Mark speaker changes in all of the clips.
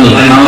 Speaker 1: جس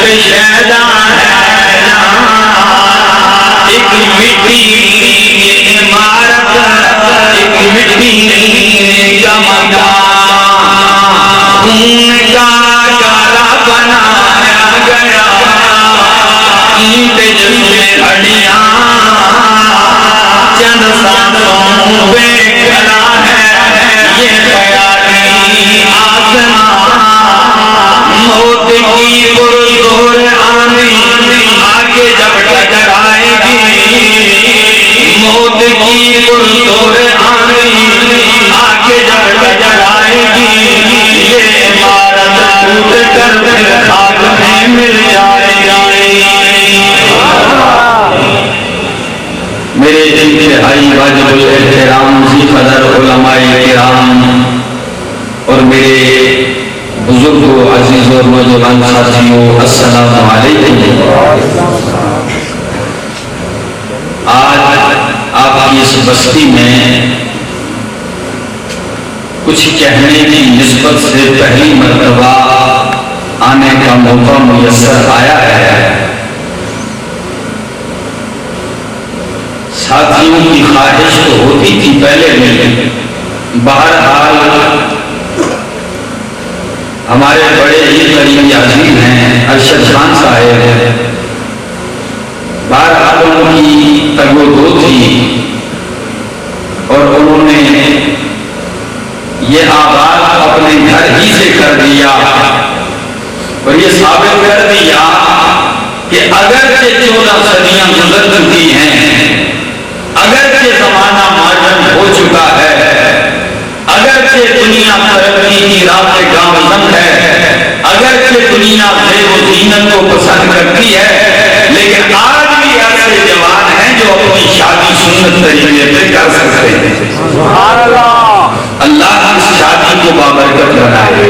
Speaker 1: پہ شہدا ہے واجب الاحترام ذی قدر علماء کرام اور میرے بزرگوں عزیز اور نوجوان ساتھیوں، السلام علیکم۔ آج آپ کی اس بستی میں کچھ کہنے کی نسبت سے پہلی مرتبہ آنے کا موقع میسر آیا ہے۔ ساتھیوں کی خواہش تو ہوتی تھی پہلے میں، بہرحال ہمارے بڑے ہی قریبی عزیز ہیں ارشد خان صاحب، بہرحال ان کی تگ و دو تھی اور انہوں نے یہ آغاز اپنے گھر ہی سے کر دیا اور یہ ثابت کر دیا کہ اگرچہ 14 صدیاں گزر چکی ہیں، اگرچہ زمانہ ماڈرن ہو چکا ہے، اگرچہ دنیا ترقی کی راہ پہ گامزن ہے، اگرچہ دنیا زیب و زینت کو پسند کرتی ہے، لیکن آج بھی ایسے جوان ہیں جو اپنی شادی سنت طریقے پہ کر سکتے ہیں۔ سبحان اللہ، اللہ اس شادی کو بابرکت بنائے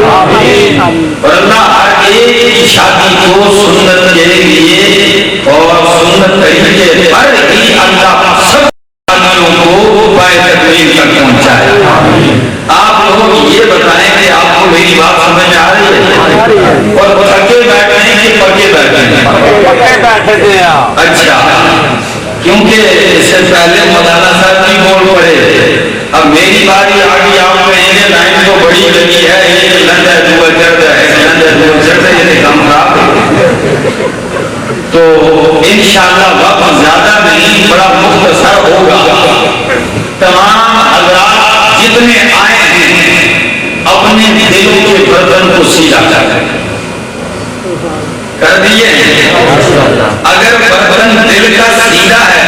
Speaker 1: اور اللہ ہر ایک کی شادی کو سنت کے لیے اور سنت طریقے پر ہی اللہ سب کو پائے تکمیل تک پہنچائے۔ آپ لوگ یہ بتائیں کہ آپ کو میری بات سمجھ آ رہی ہے اور تھکے بیٹھے ہیں کہ پکے بیٹھے ہیں؟ پکے بیٹھے تھے آپ۔ اچھا، کیونکہ اس سے پہلے مولانا صاحب کی بول پڑے، اب میری باری آگئی، آپ کہیں گے لائن تو بڑی لگی ہے، ایک لند ہے دو چرد ہے، ایک لند ہے دو چرد ہے، یہ کام خراب ہے۔ تو انشاءاللہ وقت زیادہ نہیں، بڑا مختصر ہوگا۔ تمام حضرات جتنے آئے ہیں اپنے دلوں کے برتن کو سیدھا کر دیے ہیں۔ اگر برتن دل کا سیدھا ہے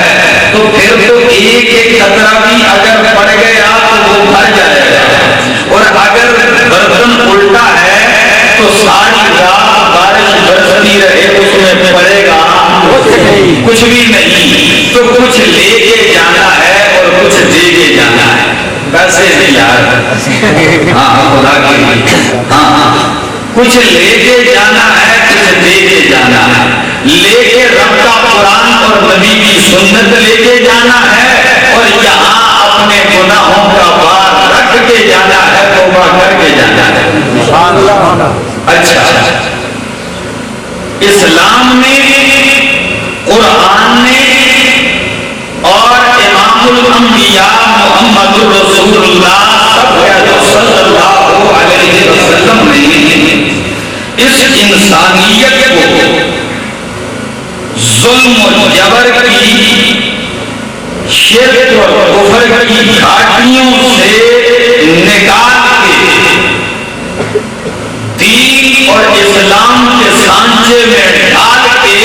Speaker 1: تو پھر تو ایک ایک قطرہ بھی اگر پڑ گیا تو وہ بھر جائے گا، اور اگر برتن الٹا ہے تو ساری رات بارش برستی رہے اس میں پڑے گا کچھ بھی نہیں۔ تو کچھ لے کے جانا ہے اور کچھ دے کے جانا ہے، ویسے نہیں یار، ہاں خدا کی، ہاں کچھ لے کے جانا ہے کچھ دے کے جانا ہے، لے کے رب کا قرآن اور نبی کی سنت لے کے جانا ہے اور یہاں اپنے گناہوں کا بار رکھ کے جانا ہے، توبہ کر کے جانا ہے۔ اچھا، اسلام نے، قرآن نے اور امام الانبیاء محمد رسول اللہ صلی اللہ علیہ وسلم نے اس انسانیت کو ظلم و جبر کی، شرک اور کفر کی گھاٹیوں سے نکال کے دین اور اسلام کے سانچے میں ڈال کے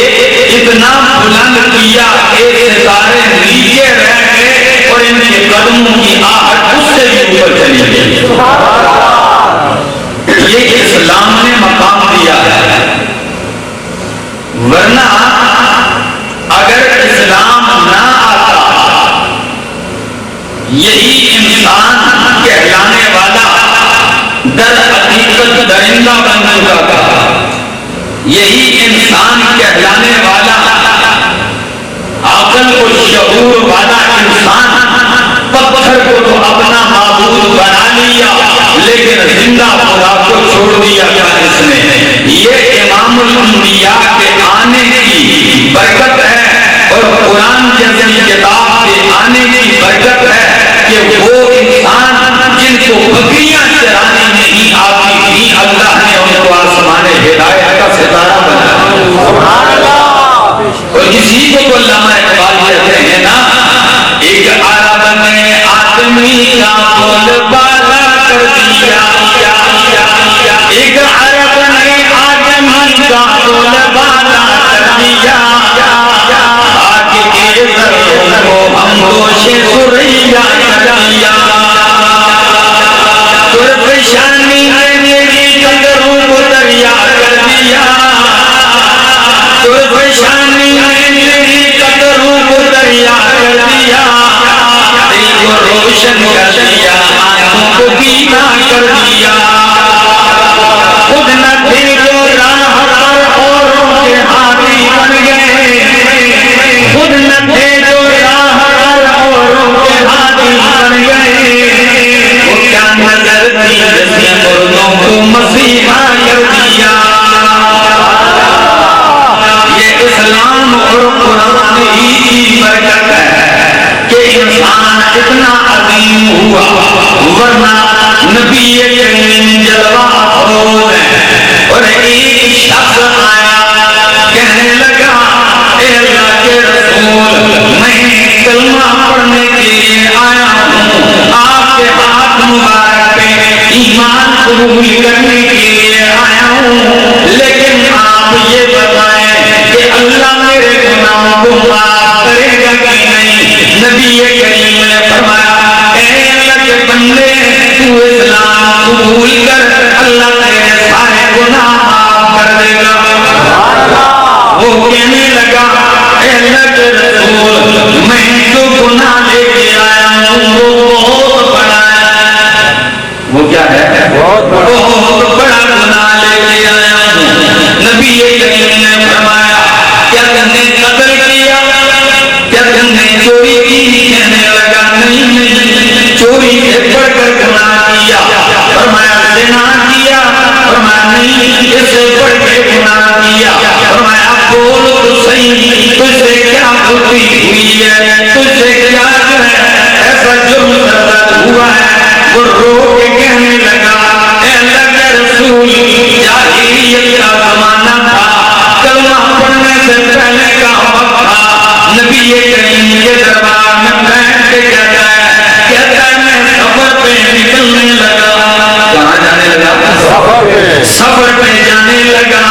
Speaker 1: اتنا بلند کیا کہ ستارے نیچے رہ گئے اور ان کے قدموں کی آہٹ اس سے بھی اوپر چلی گئی۔ یہ اسلام نے مقام دیا ہے، ورنہ اگر اسلام نہ آتا یہی انسان کہلانے والا در حقیقت درندہ بن چکا تھا، یہی انسان کہلانے والا عقل و شعور والا انسان پتھر کو تو اپنا معبود بنا لیا لیکن زندہ خدا کو چھوڑ دیا کیا اس نے۔ یہ امام الانبیاء کے آنے کی برکت ہے اور قرآن جیسی کتاب کے آنے کی برکت ہے کہ وہ انسان جن کو بکریاں چرانے نہیں آتی تھی، اللہ نے ان کو آسمان ہدایت کا ستارہ بنایا۔ اور کسی کو علامہ اقبال کہتے ہیں نا، ایک عرب نے آدمی کا بول بالا کر دیا، ایک عرب نے آدمی کا بول بالا کر دیا، آگ کے ذروں کو ہم گوش سریا کر دیا، پریشانی نے میری قدروں کو دریا کر دیا، پریشانی نے میری قدروں کو دریا کر دیا، روشن کر دیا آنکھوں کو بینا کر دیا خود نہ تھے جو راہ پر اوروں کے ہاتھی بن گئے خود نہ تھے جو راہ پر اوروں کے ہاتھی بن گئے وہ کیا نظر تھی جیسے مردوں کو مسیحا کر دیا یہ اسلام اور قرآن ہی کی برکت ہے کہ انسان اتنا عظیم ہوا ورنہ نبی کریم جلوہ افروز ہے اور ایک شخص آیا کہنے لگا اے اللہ کے رسول میں کلمہ پڑھنے کے لیے آیا ہوں آپ کے ہاتھ مبارک پہ ایمان قبول کرنے کے لیے آیا ہوں لیکن آپ یہ بتائیں کہ اللہ میرے گناہوں کو معاف کرے گا کہ نہیں نبی کریم نے فرمایا اے اللہ کے بندے تو اسلام قبول کر اللہ تیرے سارے گناہ معاف کر دے گا وہ کہنے لگا اے اللہ کے رسول میں جو گناہ لے کے آیا ہوں وہ بہت بڑا ہے وہ کیا ہے بہت بڑا گناہ لے کے آیا ہوں نبی کریم نے فرمایا کیا تم نے قتل کیا کیا تم نے چوری کی کہنے لگا نہیں چوری سے بڑھ کر گناہ کیا فرمایا زنا کیا فرمایا نہیں اس سے بڑھ کے گناہ کیا فرمایا بول تو صحیح تجھ سے کیا غلطی ہوئی ہے تجھ سے کیا ایسا جرم سرزد ہوا ہے وہ رو کے کہنے لگا اے اللہ کے رسول جاہلیت کا زمانہ تھا کلمہ پڑھنے سے پہلے کا وقت تھا نبی کریم کے دربار میں بیٹھ کے کہتا ہے میں سفر پہ نکلنے لگا کہاں جانے لگا سفر پہ جانے لگا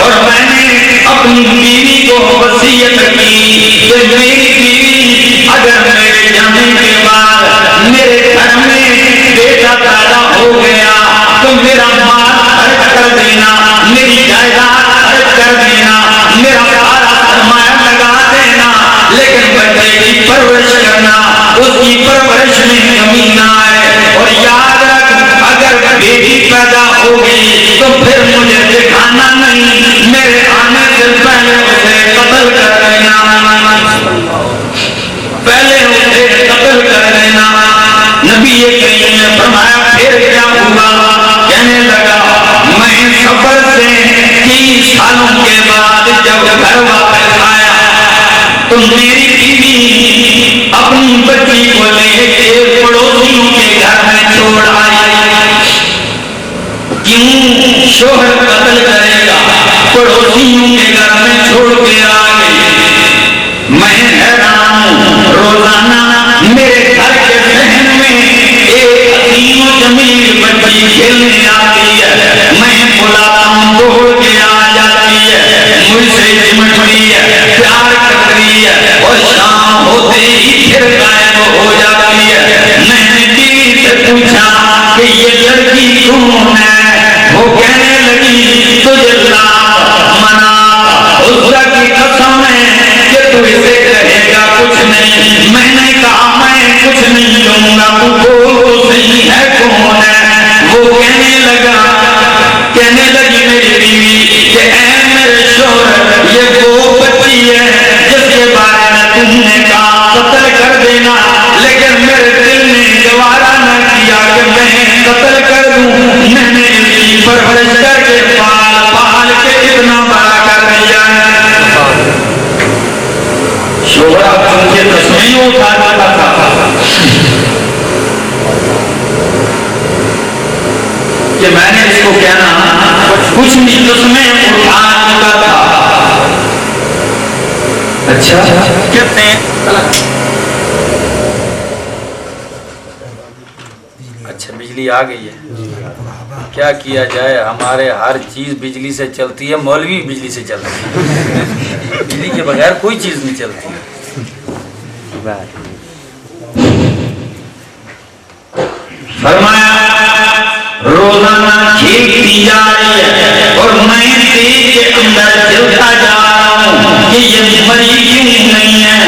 Speaker 1: اور میں نے اپنی بیوی کو وصیت کی کہ میری بیوی اگر میرے جانے کے بعد میرے گھر میں بیٹا پیدا ہو گیا تو میرا مال خرچ کر دینا میری جائیداد خرچ کر دینا میرا سارا سرمایہ لگا دینا لیکن بچے کی پرورش کرنا اس کی پرورش میں کمی نہ آئے اور یاد رکھ اگر بیٹی پیدا ہو گئی تو پھر مجھے دکھانا نہیں میرے آنے سے پہلے اسے قتل کر دینا پہلے اسے قتل کر دینا نبی کریم نے فرمایا پھر کیا ہوا کہنے لگا میں سفر سے 30 سالوں کے بعد جب گھر واپس آیا تو میری بیوی اپنی بچی کو لے کے پڑوسیوں کے گھر میں چھوڑ آئی کیوں شوہر قتل کرے گا پڑوسیوں کے گھر میں چھوڑ کے آ گئی میں حیران ہوں روزانہ میرے گھر کے ذہن میں ایک حسین و جمیل بچی کھیلنے آتی ہے میں بلاتا ہوں دوڑ کے آ جاتی ہے مجھ سے چمٹتی ہے پیار کرتی ہے اور شام ہوتے ہی پھر غائب ہو جاتی ہے میں نے بیوی سے پوچھا کہ یہ لڑکی کون ہے وہ کہنے لگی تجھے اللہ منا عزہ کی قسم ہے کہ تو اسے کہے گا کچھ نہیں میں نے کہا میں کچھ نہیں لوں گا تو بولو صحیح ہے کون ہے وہ کہنے لگی میری بیوی کہ اے میرے شوہر یہ وہ بچی ہے جس کے بارے میں تم نے کہا قتل کر دینا لیکن میرے دل نے گوارا نہ کیا کہ میں قتل کر دوں میں نے اس کی پرورش کر کے پال کے اتنا بڑا کر دیا شوہر اب ان کے تصویروں اٹھاتا تھا کہ میں نے اس کو کہنا کچھ نہیں قسمیں اٹھا چکا تھا اچھا کہتے ہیں
Speaker 2: اچھا بجلی آ گئی ہے کیا کیا جائے ہمارے ہر چیز بجلی سے چلتی ہے مولوی بجلی سے چلتی ہے بجلی کے بغیر کوئی چیز نہیں چلتی
Speaker 1: فرمایا روزانہ کھیلتی جا رہی ہے اور میں دل کے اندر جلتا جا رہا ہوں کہ یہ مری کیوں نہیں ہے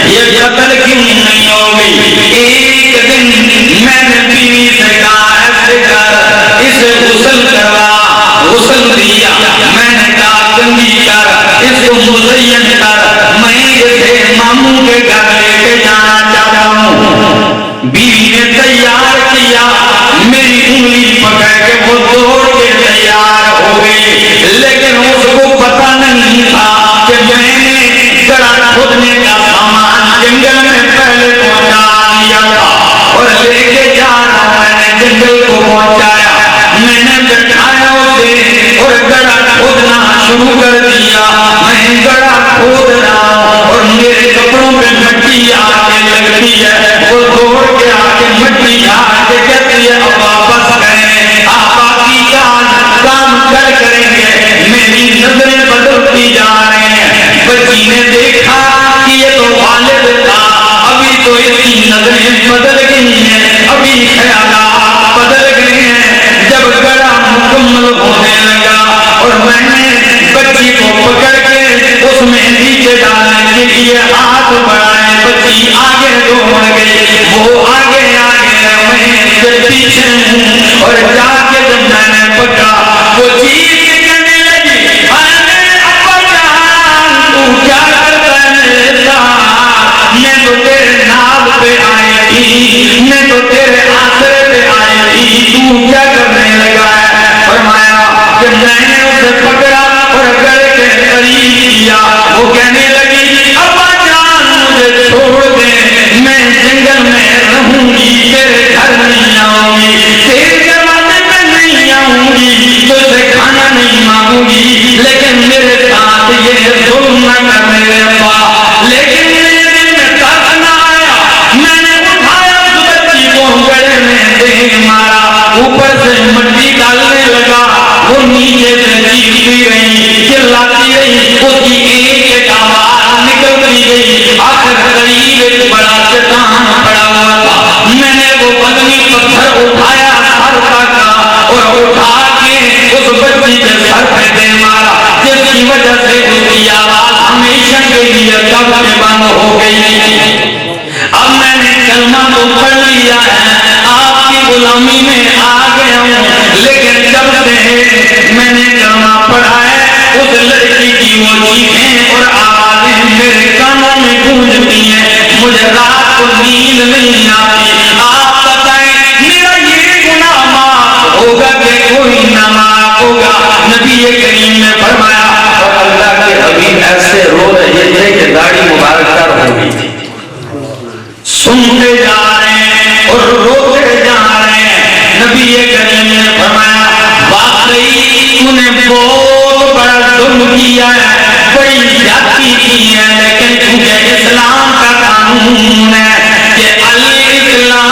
Speaker 1: یہ قتل کیوں نہیں ہو گئی ایک دن مزین کر میں اسے ماموں کے گھر لے کے جانا چاہتا ہوں. بیوی نے تیار کیا, میری انگلی پکڑ کے وہ دوڑ کے تیار ہو گئی, لیکن اس کو پتا نہیں تھا کہ میں نے گڑا کھودنے کا سامان جنگل میں پہلے پہنچا دیا تھا اور لے کے جا رہا. میں نے جنگل کو پہنچایا, میں نے بٹھایا اسے اور گڑا کھودنا شروع کر دیا. میں گڑا کھود رہا ہوں اور میرے کپڑوں پہ مٹی آ کے لگتی ہے. وہ دوڑ کے آ کے مٹی آ کے کہتی ہے اب واپس کریں, آپ باقی کام کریں گے. میری نظریں بدلتی جا رہی ہیں. بچی نے دیکھا کہ یہ تو والد تھا, ابھی تو اس کی نظریں بدل گئی ہیں, ابھی خیالات بدل گئے ہیں. جب گڑا مکمل ہونے لگا اور میں نے بچی کو پکڑ کے اس میں نیچے ڈالنے کے لیے ہاتھ بڑھائے, بچی آگے دوڑ گئی, وہ آگے میں پیچھے ہوں. اور جا کے جب میں نے پکڑا وہ چیز کہنے لگی, ابا جان تو کیا کرتا ہے میرے ساتھ, میں تو تیرے نام پہ آئی تھی, میں تو تیرے آسرے پہ آئی تھی, تو کیا کرنے لگا ہے. فرمایا کہ میں نے اسے پکڑا اور گڑے کے قریب کیا. وہ کہنے لگی ابا جان مجھے چھوڑ دے, میں جنگل میں رہوں گی, تیرے گھر نہیں آؤں گی, تیرے دروازے پہ نہیں آؤں گی, تو سے کھانا نہیں مانگوں گی, لیکن میرے ساتھ یہ ظلم نہ کر میرے ابا. لیکن میرے دل میں ترس نہ آیا, میں نے اٹھایا اس بچی کو گڑے میں دے مارا, اوپر سے مٹی ڈالنے لگا. وہ نیچے سے چیختی رہی, چلاتی رہی, اس کی ایک آواز نکلتی گئی. آخر قریب ایک بڑا چٹان پڑا ہوا تھا, میں نے وہ بدنی پتھر اٹھایا سر تک اور اٹھا کے اس بچی کے سر پہ دے مارا, جس کی وجہ سے اس کی آواز ہمیشہ کے لیے دب کے بند ہو گئی. اب میں نے کلمہ تو پڑھ لیا ہے, آپ کی غلامی میں آ گیا ہوں, لیکن جب سے میں نے کلمہ پڑھا ہے اس لڑکی کی وہ چیخیں اور آوازیں میرے کانوں میں گونجتی ہیں, مجھے رات کو نیند نہیں آتی. آپ بتائیں میرا یہ گناہ معاف ہوگا کہ کوئی نہ معاف ہوگا. نبی کریم نے فرمایا, اور اللہ کے حبیب ایسے رو رہے تھے کہ داڑھی مبارک کر ہو گئی تھی. سنتے جا رہے ہیں اور روتے جا رہے ہیں. نبی کریم نے فرمایا واقعی تو نے بہت بڑا ظلم کیا ہے, بڑی زیادتی کی ہے, لیکن کیونکہ اسلام کا قانون ہے کہ الاسلام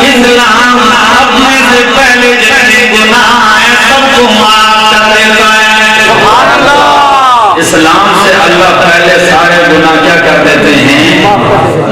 Speaker 1: اسلام اپنے سے پہلے جتنے گناہ ہیں سب کو معاف کر دیتا ہے. اسلام سے اللہ پہلے سارے گناہ کیا کر دیتے ہیں,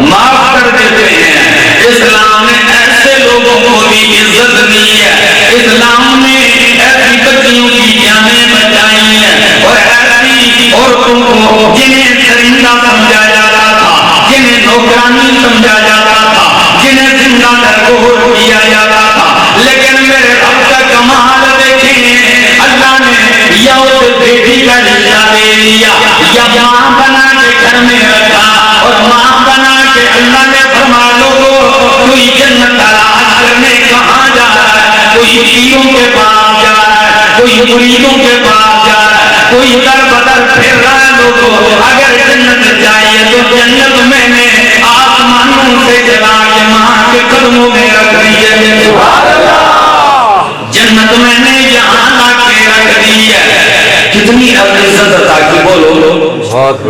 Speaker 1: معاف کر دیتے ہیں. اسلام نے ایسے لوگوں کو بھی عزت دی ہے, اسلام نے ایسی بچیوں کی جانیں بچائی ہیں اور ایسی عورتوں کو جنہیں درندہ سمجھا جاتا تھا, جنہیں نوکرانی سمجھا جاتا تھا, جنہیں زندہ درگور کیا جاتا تھا, لیکن میرے رب کا کمال دیکھیں, اللہ نے یا اس بیٹی کا رشتہ دے دیا, یا ماں بنا کے گھر میں رکھا, اور ماں بنا کے اللہ نے فرما لوگوں کوئی جنت تلاش کرنے کہاں جا رہا ہے, کوئی پیروں کے پاس جا رہا ہے, کوئی مریدوں کے پاس جا رہا ہے, کوئی در بدر پھر رہا ہے. لوگوں اگر جنت چاہیے تو جنت میں نے آسمانوں سے جلا کے ماں کے قدموں میں رکھ دی ہے. جنت میں نے یہاں لا کے رکھ دی ہے. کتنی عزت عطا کی, بولو.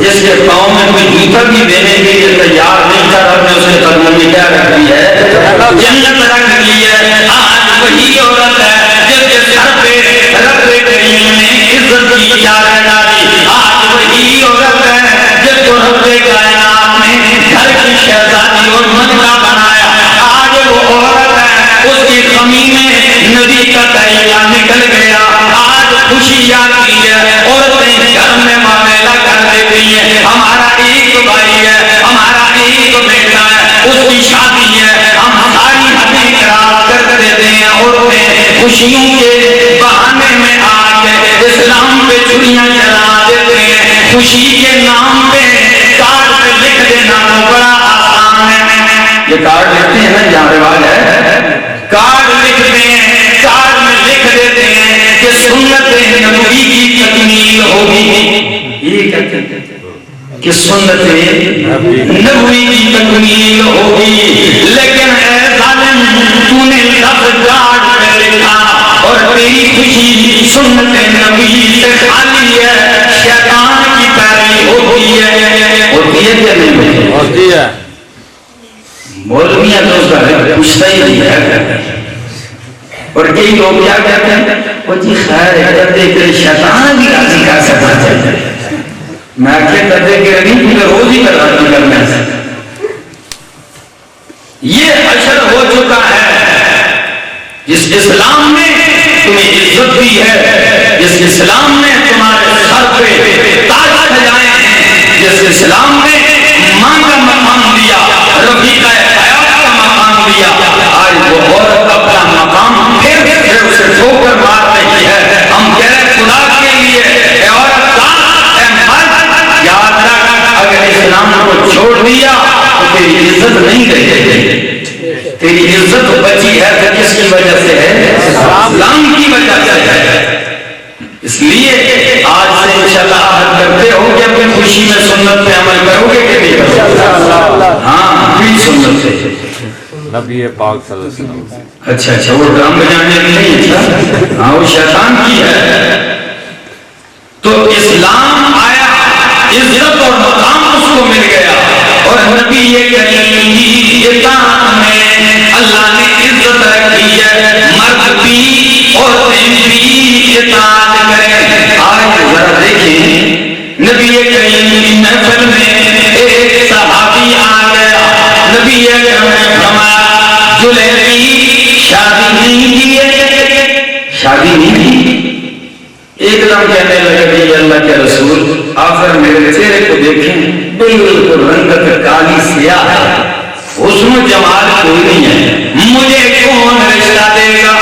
Speaker 1: جس کے پاؤں میں کوئی جوتا بھی دینے کے لیے تیار نہیں تھا, رب نے اس کے قدموں میں کیا رکھ دی ہے, جنت رکھ دی ہے. آج وہی عورت ہے جس کے سر پہ رب کریم نے عزت کی چادر ڈالی. آج وہی عورت ہے جس کو رب کائنات نے گھر کی شہزادی اور ملکہ بنایا. آج وہ عورت ہے, اس کی خمی میں نبی کا تحیہ نکل گیا. آج خوشی آتی ہے, عورتیں گھر میں معاملہ کر دیتی ہیں. ہمارا ایک بھائی ہے, ہمارا ایک بیٹا ہے, اس کی شادی ہے, ہم ساری حدیں خراب کر دیتے خوشیوں کے بہانے میں آ کے اسلام پہ چھریاں چلا دیتے ہیں. خوشی کے نام پہ کارڈ پہ لکھ دینا تو بڑا آسان ہے. یہ کارڈ لکھتے ہیں نا, جہاں رواج ہے کارڈ لکھتے ہیں, کارڈ میں لکھ دیتے ہیں کہ سنت نبوی کی تکمیل ہوگی. یہ کہتے ہیں کہ سنت نبوی کی تکمیل ہوگی. لیکن اے ظالم, تو نے لفظ کارڈ پہ لکھا اور تیری خوشی سنت نبوی سے خالی ہے. شیطان کی پیروی ہوتی ہے. ہوتی ہے کیا نہیں ہوتی ہے؟ مولویاں تو اس کا پوچھتا ہی نہیں ہے. اور کئی لوگ کیا کہتے ہیں, وہ جی خیر ہے کہتے کہ شیطان بھی راضی کر سکتا چاہیے. میں کیا کہتے کہ نہیں, تمہیں روز ہی کر راضی کرنا ہے. یہ اشر ہو چکا ہے. جس اسلام نے تمہیں عزت دی ہے, جس اسلام نے تمہارے سر پہ تاج سجائے ہیں, جس اسلام نے ماں کا مقام دیا, رفیقہ حیات کا مقام دیا, آج وہ عورت اپنا مقام پھر اسے ٹھوکر مار رہی ہے. ہم کہہ رہے خدا کے لیے اے عورت کا, اے مرد, یاد رکھ اگر اسلام کو چھوڑ دیا تو تیری عزت نہیں رہے گی. تیری عزت بچی ہے تو کس کی وجہ سے ہے؟ اسلام کی وجہ سے ہے. اس لیے آج سے انشاءاللہ عہد کرتے ہو کہ اپنی خوشی میں سنت پہ عمل کرو گے کہ نہیں کرو گے؟ ہاں پھر سنت سے
Speaker 3: نبی پاک صلی اللہ علیہ وسلم.
Speaker 1: اچھا وہ ڈرام بجانے کی نہیں. اچھا ہاں وہ شیطان کی ہے. تو اسلام آیا, عزت اور مقام اس کو مل گیا, اور نبی کریم کی اطاعت میں اللہ نے عزت رکھی ہے. مرد بھی عورتیں بھی اطاعت کریں. آج ذرا دیکھیں, نبی کریم کی محفل میں ایک صحابی آ گیا. نبی کریم نے فرمایا جلیبی شادی نہیں کی ہے, شادی نہیں کی. ایک دم کہنے لگے کہ اللہ کے رسول آخر میرے چہرے کو دیکھیں, بالکل رنگت کالی سیاہ ہے, حسن و جمال کوئی نہیں ہے, مجھے کون رشتہ دے گا؟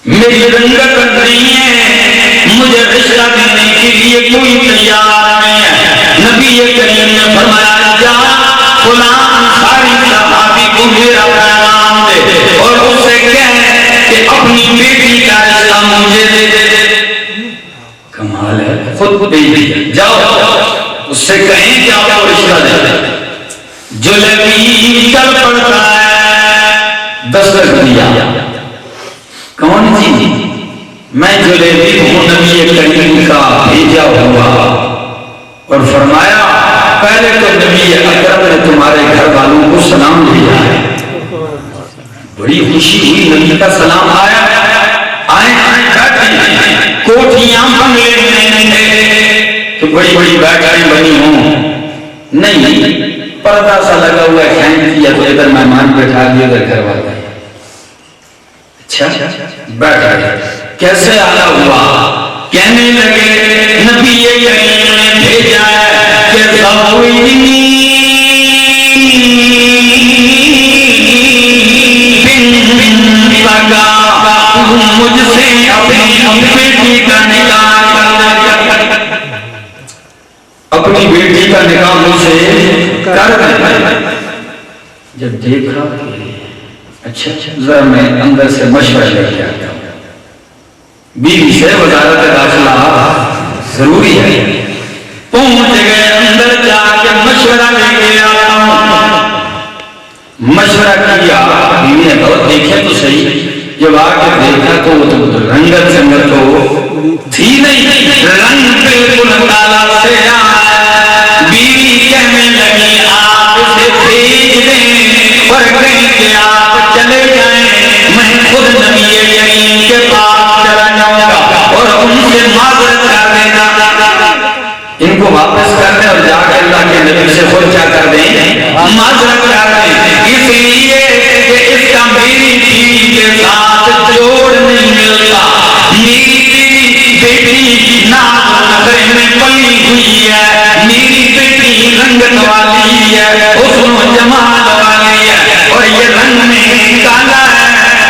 Speaker 1: میری رنگت نہیں ہے, مجھے رشتہ دینے کے لیے کوئی تیار نہیں ہے. نبی کریم نے فرمایا جا فلاں انصاری صحابی کو میرا پیغام دے اور اس سے کہہ کہ اپنی بیٹی کا رشتہ مجھے دے دے. کمال ہے, خود بیٹی جاؤ اس سے کہیں کہ آپ کو رشتہ دے دے. جلیبی چل پڑتا ہے, دستک دیا. کون جی؟ میں جلیبی ہوں, نبی کریم کا بھیجا ہوا. اور فرمایا پہلے تو نبی اکرم نے تمہارے گھر والوں کو سلام دیا ہے. بڑی خوشی ہوئی, نبی کا سلام آیا. آئیں بیٹھی, کوٹھیاں بنگلے میں تو بڑی بڑی بیٹھیں بنی ہوں نہیں, پردہ سا لگا ہوا ہے, کیا تو ادھر مہمان بیٹھا دیے, ادھر گھر والا. اچھا بیٹھ گئے. کیسے آیا ہوا؟ کہنے لگے نبی کریم نے بھیجا ہے کہ مجھ سے اپنی بیٹی کا نکاح کر, اپنی بیٹی کا نکاح مجھ سے کر. جب دیکھا اچھا ذرا میں اندر سے مشورہ لے کے آتا ہوں, بیوی سے وزارت داخلہ ضروری ہے. پہنچ گئے, اندر جا کے مشورہ لے کے آتا ہوں. مشورہ کیا, بیوی نے بہت دیکھے تو صحیح. جب آ کے دیکھا تو وہ تو رنگت سنگت تو تھی نہیں, رنگ بالکل کالا سے آیا. بیوی کہنے لگی آپ اسے بھیج دیں اور کہیں کہ آپ چلے جائیں, میں خود نبی کریم کے پاس چلا جاؤں گا اور ان سے معذرت کر دینا. ان کو واپس کر دیں اور جا کے اللہ کے نبی سے خود کیا کر دیں, معذرت کر دیں. اس لیے کہ اس کا میری بیوی کے ساتھ جوڑ نہیں ملتا. میری بیٹی ناز نظر میں پلی ہوئی ہے, میری بیٹی رنگت والی ہے, حسن و جمال والی ہے, اور یہ رنگ میں کالا ہے,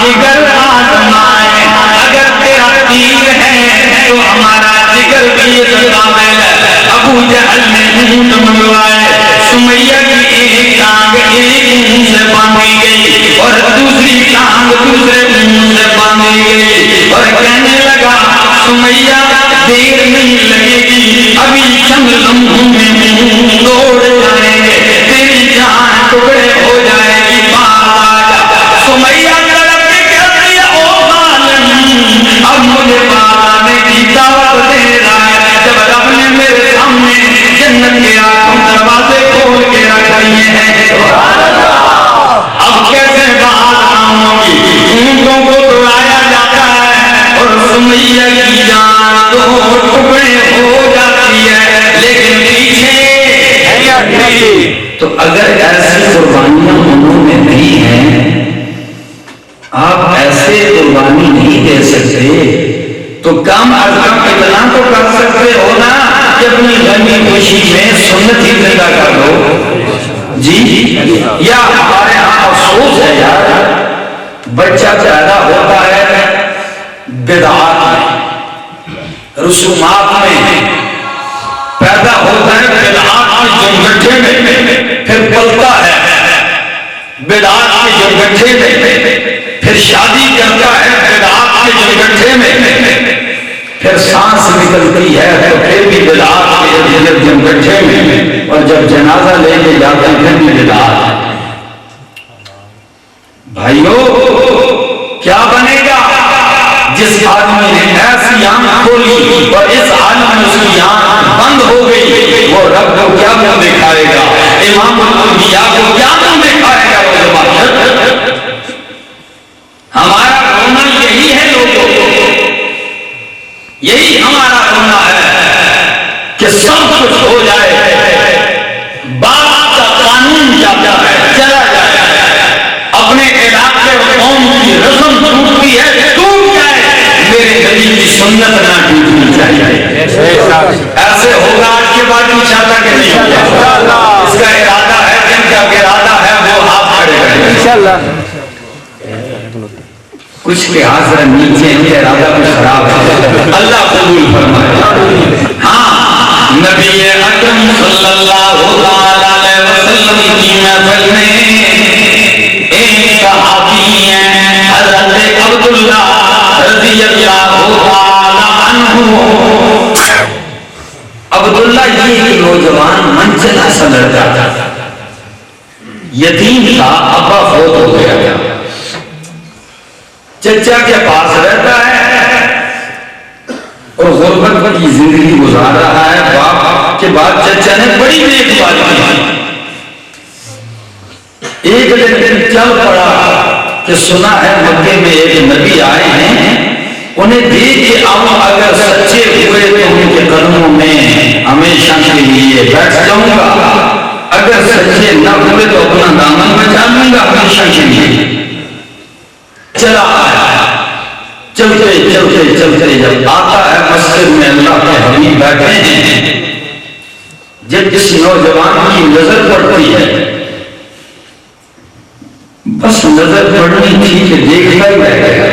Speaker 1: جگر آزمائے، اگر تیرا تیر ہے تو ہمارا جگر بھی کامل ہے۔ ابو جہل نے اونٹ منگوائے، سمیہ کی ایک ٹانگ ایک اونٹ سے باندھی گئی اور دوسری ٹانگ دوسرے اونٹ سے باندھی گئی، اور کہنے لگا سمیہ دیر نہیں لگے گی، ابھی چند لمحوں میں اونٹ دوڑ جائیں گے، تیری جان ٹکڑے ہو جائے گی، باز آ جا۔ سمیہ تڑپ کے کہتی ہے او ظالم، اب مجھے باز آنے کی دعوت دے رہا ہے، جب رب نے میرے سامنے جنت کے آنکھوں دروازے کھول کے رکھ دیے ہیں، اب کیسے باز آؤں گی؟ اونٹوں کو دوڑایا جاتا ہے اور سمیہ کی جان دو ٹکڑے ہو جاتی ہے، لیکن پیچھے تو اگر ایسی قربانیاں انہوں نے دی ہیں، آپ ایسے قربانی نہیں دے سکتے تو کم از کم اتنا تو کر سکتے ہو نا کہ اپنی غمی خوشی میں سنت ہی زندہ کر دو جی۔ یا ہمارے ہاں افسوس ہے یار، بچہ پیدا ہوتا ہے بدعات میں، رسومات میں پیدا ہوتا ہے، بدعات کے جمگٹھے میں پھر پلتا ہے، بدعات کے جمگٹھے میں پھر شادی کرتا ہے، بدعات کے جمگٹھے میں پھر سانس نکلتی ہے تو پھر بھی بدعات کے جمگٹھے میں، اور جب جنازہ لے کے جاتے ہیں پھر بھی بدعات۔ بھائیو کیا بنے گا جس آدمی نے ایسی آنکھ کھولی اور اس عالم میں اس کی آنکھ بند ہو گئی، وہ رب کو کیا منہ دکھائے گا، امام الانبیاء کو کیا منہ دکھائے گا؟ ہمارا رونا یہی ہے لوگوں، یہی ہمارا رونا ہے کہ سب کچھ ہو جائے، باپ کا قانون جاتا ہے چلا جائے، اپنے علاقے اور قوم کی رسم ٹوٹتی ہے ٹوٹ جائے، میرے نبی کی سنت نہ ٹوٹنی چاہیے۔ ایسے ہوگا آج کے بعد انشاءاللہ کہ نہیں ہوگا؟ اس کا ارادہ ہے، جن کا ارادہ ہے وہ ہاتھ کھڑے کریں انشاءاللہ۔ کچھ کے حاضر نیچے ہیں، ارادہ بھی خراب ہے، اللہ قبول فرمائے۔ ہاں نبی اکرم صلی اللہ علیہ وسلم کی محفل میں ایک صحابی ہیں حضرت عبداللہ رضی اللہ عنہ۔ عبداللہ یہ ایک نوجوان منچلا سا لڑکا تھا، یتیم تھا، ابا فوت ہو گیا تھا، چچا کے پاس رہتا ہے اور غربت کی زندگی گزار رہا ہے۔ باپ کے بعد چچا نے بڑی دیکھ بھال کی، ایک دن چل پڑا کہ سنا ہے مکے میں ایک نبی آئے ہیں، انہیں دیکھ کے آؤں، اگر سچے ہوئے تو ان کے قدموں میں ہمیشہ کے لیے بیٹھ جاؤں گا، اگر سچے نہ ہوئے تو اپنا دامن بچا لوں گا ہمیشہ کے لیے۔ چلا آیا، چلتے چلتے چلتے جب آتا ہے مسجد میں اللہ کے حبیب بیٹھے ہیں، جب اس نوجوان کی نظر پڑتی ہے، بس نظر پڑنی تھی کہ دیکھتا ہی رہ گیا،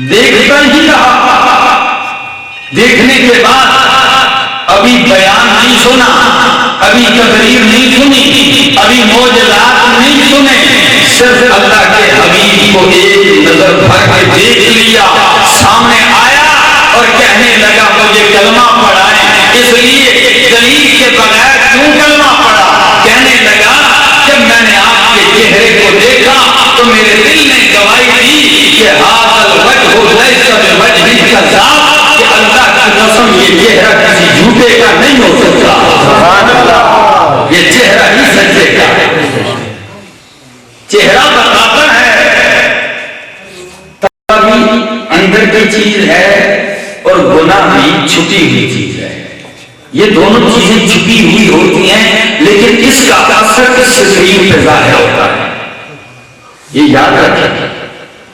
Speaker 1: دیکھتا ہی رہا۔ دیکھنے کے بعد ابھی بیان نہیں سنا، ابھی تقریر نہیں سنی، ابھی معجزات نہیں سنے، صرف اللہ کے حبیب کو ایک نظر بھر کے دیکھ لیا، سامنے آیا اور کہنے لگا مجھے کلمہ پڑھائیں۔ اس لیے دلیل کے بغیر کیوں کلمہ پڑھا؟ کہنے لگا جب میں نے آپ کے چہرے کو دیکھا تو میرے دل نے گواہی دی کہ ھذا الوجہ لیس بوجہ کذاب، کہ اللہ کی قسم یہ چہرہ کسی جھوٹے کا نہیں ہو سکتا، سبحان اللہ، یہ چہرہ ہی سچے کا ہے۔ چہرہ بتاتا ہے تبھی اندر کی چیز ہے اور گناہ بھی چھپی ہوئی چیز ہے، یہ دونوں چیزیں چھپی ہوئی ہوتی ہیں، لیکن اس کا اثر اسکرین پہ ظاہر ہوتا ہے، یہ یاد رکھیں۔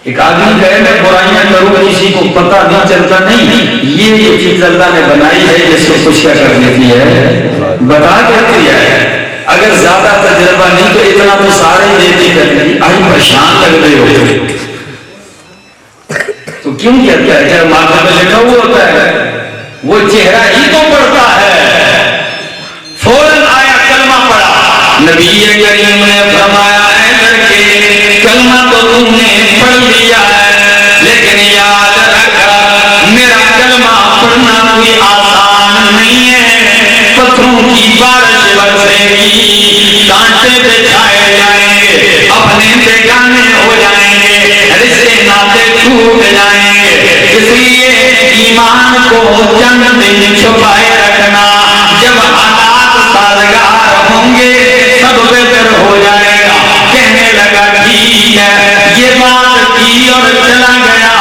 Speaker 1: ایک آدمی کہے میں برائیاں کروں کسی کو پتہ نہیں چلتا، نہیں، یہ چیز اللہ نے بنائی ہے جس کو کچھ کیا کر دیتی ہے، بتا دیتی ہے۔ اگر زیادہ تجربہ مرتبہ نہیں تو اتنا تو سارے دیتے کریں آج پریشان لگ رہے ہو تو کیوں کہتا ہے کہ ماتھے پہ لکھا ہوا ہوتا ہے وہ چہرہ ہی تو پڑتا ہے فوراً آیا کلمہ پڑھا نبی کریم نے فرمایا ہے لڑکے کلمہ تو تم نے پڑھ لیا ہے لیکن یاد رکھ میرا کلمہ پڑھنا کوئی آسان نہیں ہے پتھروں کی بارش برسے گی کانٹے بچھائے جائیں گے اپنے بیگانے ہو جائیں گے رشتے ناطے ٹوٹ جائیں گے اس لیے ایمان کو چند دن چھپائے رکھنا جب حالات سازگار ہوں گے سب بہتر ہو جائے گا کہنے لگا ٹھیک ہے یہ بات کی اور چلا گیا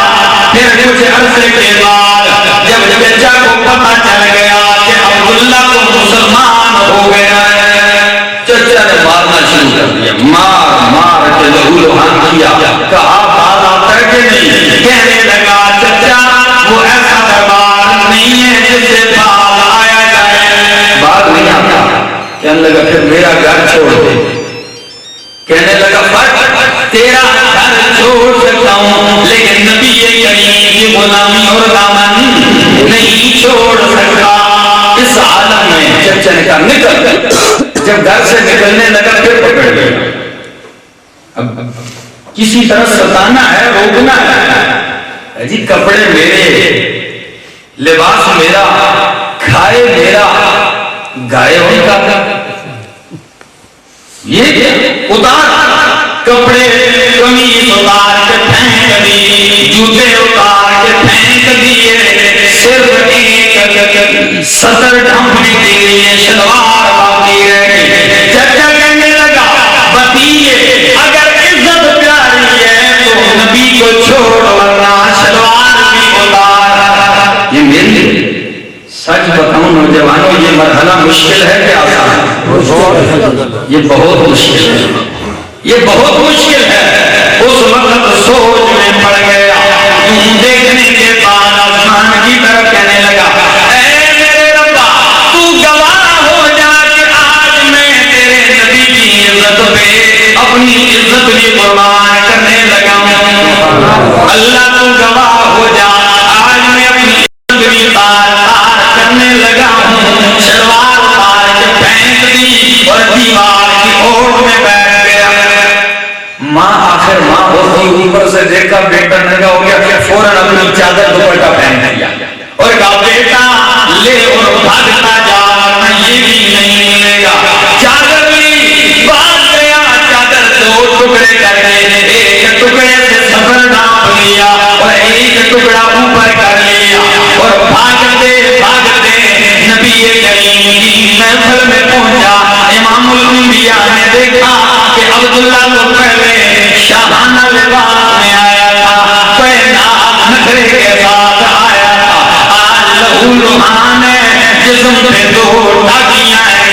Speaker 1: پھر کچھ عرصے کے بعد جب چچا کو پتہ چل گیا کہ عبداللہ کو مسلمان ہو گیا ہے چچا نے مارنا شروع کر دیا مار مار کے لہو لہان کیا کہا بات آتا ہے کہ نہیں کہنے لگا چچا وہ ایسا دربار نہیں ہے جس سے بات آیا جائے بات نہیں آتا کہنے لگا پھر میرا گھر چھوڑ دے کہنے لگا فرق تیرا گھر چھوڑ سکتا ہوں لیکن نبی کریم کی غلامی اور دامن نہیں چھوڑ سکتا اس عالم میں چچا نے کہا نکل جب گھر سے نکلنے لگا پھر پکڑ گیا اب کسی طرح ستانا ہے روکنا ہے جی کپڑے میرے لباس میرا کھائے میرا گائے ہوئی کا یہ کیا اتار کپڑے قمیص اتار کے پھینک دی جوتے اتار کے پھینک دیے صرف ایک سطر ڈھانپنے کے لیے شلوار باقی رہ گئی چچا کہنے لگا بتیے اگر عزت پیاری ہے تو نبی کو چھوڑ ورنہ شلوار بھی اتار یہ میری سچ بتاؤں نوجوانوں یہ مرحلہ مشکل ہے کہ آسان یہ بہت مشکل ہے یہ بہت مشکل ہے اس وقت سوچ میں پڑ گیا دیکھنے کے بعد آسمان کی طرف کہنے لگا اے میرے ربا تو گواہ ہو جا کہ آج میں تیرے نبی کی عزت پہ اپنی عزت بھی قربان کرنے لگا ہوں اللہ تو گواہ ہو جا آج میں اپنی عزت بھی تار کرنے لگا ہوں شلوار اتار کے پھینک دی اور دیوار کی اوٹ میں بیٹھ گیا ماں آخر ماں ہوتی اوپر سے دیکھا بیٹا ننگا ہو گیا کہ فوراً اپنی چادر دوپٹہ پہن دیا اور کہا بیٹا لے اور بھاگتا جا ورنہ یہ بھی نہیں ملے گا چادر لی بھاگ گیا چادر دو ٹکڑے کر کے ایک ٹکڑے سے سفر ڈھانپ لیا اور ایک ٹکڑا اوپر کر لیا اور بھاگتے بھاگتے نبی کریم کی محفل میں پہنچا امام الانبیاء نے دیکھا کہ عبداللہ کو پہلے شاہانہ لباس میں آیا تھا پہنا نخرے کے ساتھ آیا تھا آج لہو لہان ہے جسم پہ دو ٹاکیاں ہیں